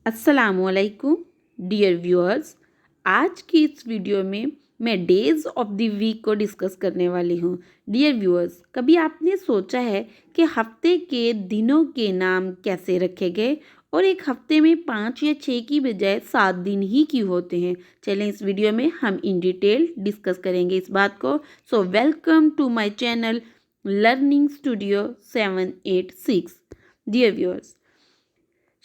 अस्सलामुअलैकुम dear viewers. आज की इस वीडियो में मैं डेज़ ऑफ द वीक को डिस्कस करने वाली हूँ। डियर व्यूअर्स, कभी आपने सोचा है कि हफ्ते के दिनों के नाम कैसे रखे गए और एक हफ्ते में 5 या 6 की बजाय 7 दिन ही क्यों होते हैं? चलें, इस वीडियो में हम इन डिटेल डिस्कस करेंगे इस बात को। So welcome to my channel learning studio 786। Dear viewers,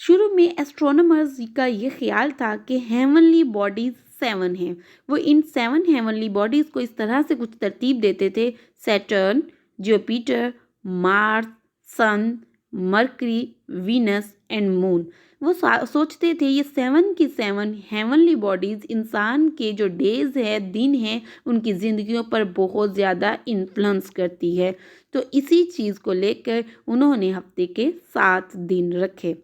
शुरू में एस्ट्रोनॉमर्स का ये ख्याल था कि हेवनली बॉडीज 7 हैं। वो इन 7 हेवनली बॉडीज़ को इस तरह से कुछ तरतीब देते थे: Saturn, Jupiter, Mars, sun, Mercury, Venus and moon. वो सोचते थे ये 7 की 7 हेवनली बॉडीज़ इंसान के जो डेज़ है, दिन हैं, उनकी ज़िंदगियों पर बहुत ज़्यादा इन्फ्लुएंस करती है। तो इसी चीज़ को लेकर उन्होंने हफ्ते के 7 दिन रखे।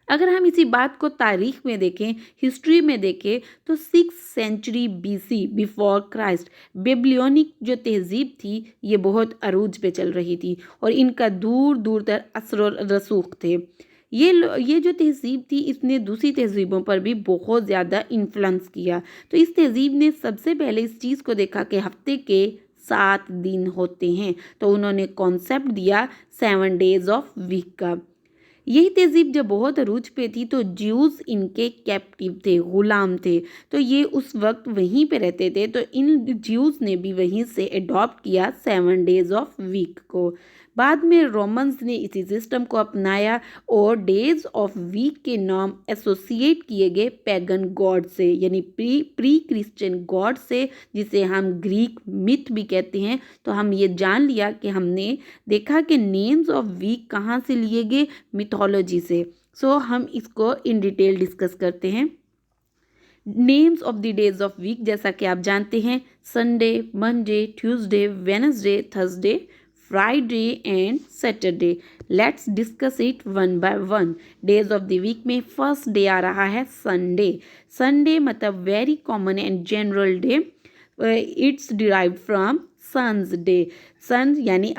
अगर हम इसी बात को तारीख में देखें, हिस्ट्री में देखें, तो 6th century BC before Christ Babylonic जो तहजीब थी ये बहुत अरूज पे चल रही थी और इनका दूर दूर तक असर और रसूख थे। ये जो तहजीब थी इसने दूसरी तहजीबों पर भी बहुत ज़्यादा इन्फ्लुएंस किया। तो इस तहजीब ने सबसे पहले इस चीज़ को देखा कि हफ्ते के 7 दिन होते हैं, तो उन्होंने कॉन्सेप्ट दिया 7 डेज ऑफ वीक का। यही तहजीब जब बहुत अरूज पे थी तो ज्यूज़ इनके कैप्टिव थे, गुलाम थे। तो ये उस वक्त वहीं पे रहते थे, तो इन ज्यूज़ ने भी वहीं से अडॉप्ट किया 7 डेज ऑफ वीक को। बाद में रोमन्स ने इसी सिस्टम को अपनाया और डेज ऑफ वीक के नाम एसोसिएट किए गए पैगन गॉड से, यानी प्री क्रिश्चियन गॉड से, जिसे हम ग्रीक मिथ भी कहते हैं। तो हम ये जान लिया कि हमने देखा कि नेम्स ऑफ वीक कहाँ से लिए गए, मिथोलॉजी से। सो हम इसको इन डिटेल डिस्कस करते हैं। Names of the days of week जैसा कि आप जानते हैं: Sunday, Monday, Tuesday, Wednesday, Thursday, Friday and Saturday. Let's discuss it one by one. Days of the week में फर्स्ट डे आ रहा है संडे। संडे मतलब very common and general day. It's derived from sun's day. Sun यानी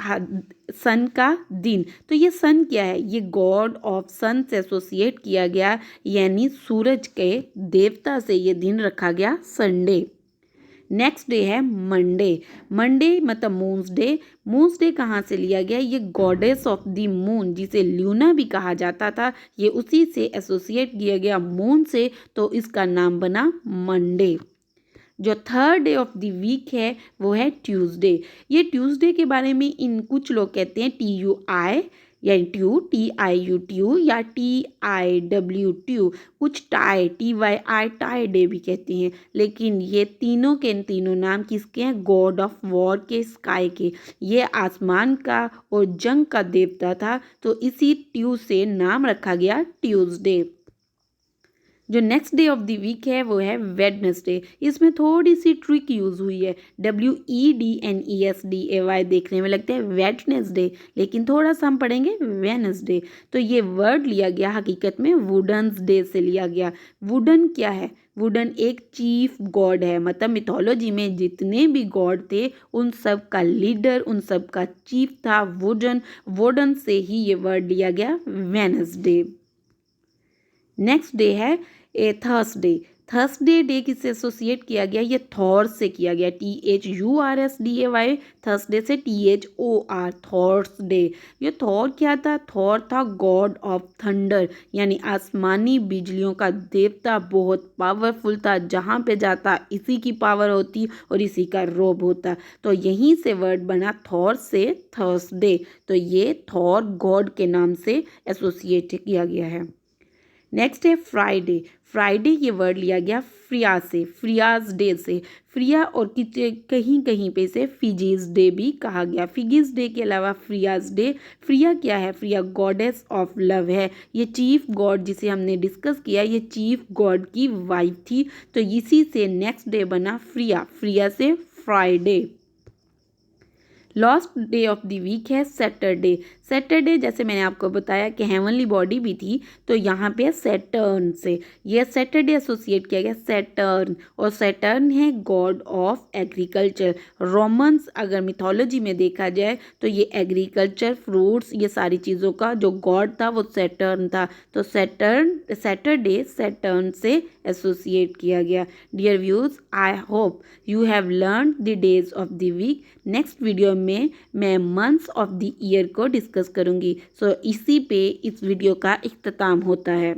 sun का दिन। तो ये सन क्या है? ये गॉड ऑफ सन से एसोसिएट किया गया, यानी सूरज के देवता से ये दिन रखा गया संडे। नेक्स्ट डे है मंडे। मंडे मतलब मून्स डे। मून्स डे कहाँ से लिया गया? ये गॉडेस ऑफ द मून, जिसे ल्यूना भी कहा जाता था, ये उसी से एसोसिएट किया गया मून से, तो इसका नाम बना मंडे। जो third day of the week है वो है ट्यूसडे। ये ट्यूसडे के बारे में इन कुछ लोग कहते हैं TUI या TIU या TIW, कुछ TYI टाई डे भी कहते हैं। लेकिन ये तीनों के तीनों नाम किसके हैं? गॉड ऑफ वॉर के, स्काई के। ये आसमान का और जंग का देवता था, तो इसी ट्यू से नाम रखा गया ट्यूसडे। जो next day of the week है वो है वेडनेसडे। इसमें थोड़ी सी ट्रिक यूज़ हुई है। WEDNESDAY देखने में लगता है वेडनेसडे, लेकिन थोड़ा सा हम पढ़ेंगे वेनसडे। तो ये वर्ड लिया गया हकीकत में वुडन्स डे से लिया गया। वुडन क्या है? वुडन एक चीफ गॉड है, मतलब मिथोलॉजी में जितने भी गॉड थे उन सब का लीडर, उन सब का चीफ था वुडन। वुडन से ही ये वर्ड लिया गया वेनसडे। नेक्स्ट डे है थर्सडे। थर्सडे डे किससे एसोसिएट किया गया? ये थॉर से किया गया, THURSDAY। थर्सडे से THOR, थॉर्स डे। ये थॉर क्या था? थॉर था गॉड ऑफ थंडर, यानी आसमानी बिजलियों का देवता। बहुत पावरफुल था, जहाँ पे जाता इसी की पावर होती और इसी का रोब होता। तो यहीं से वर्ड बना थॉर से थर्सडे। तो ये थॉर गॉड के नाम से एसोसिएट किया गया है। नेक्स्ट है फ्राइडे। फ्राइडे ये वर्ड लिया गया फ्रिया से, फ्रियाज डे से। फ्रिया और कहीं कहीं पे से फिजीज डे भी कहा गया। फिजीज डे के अलावा फ्रियाज डे। फ्रिया क्या है? फ्रिया गॉडेस ऑफ लव है। ये चीफ गॉड जिसे हमने डिस्कस किया, ये चीफ गॉड की वाइफ थी। तो इसी से नेक्स्ट डे बना फ्रिया, फ्रिया से Friday. Last day of the week है सैटरडे। सैटरडे जैसे मैंने आपको बताया कि हेवनली बॉडी भी थी, तो यहाँ पे सैटर्न से यह सैटरडे एसोसिएट किया गया, सैटर्न। और सैटर्न है गॉड ऑफ एग्रीकल्चर। रोमन्स अगर मिथोलॉजी में देखा जाए तो ये एग्रीकल्चर, फ्रूट्स, ये सारी चीज़ों का जो गॉड था वो सैटर्न था। तो सैटरडे सैटर्न से एसोसिएट किया गया। Dear views, I hope you have learn the days of the week. Next video में मैं मंथ्स ऑफ द ईयर को डिस्कस करूंगी। सो इसी पे इस वीडियो का इख्तिताम होता है।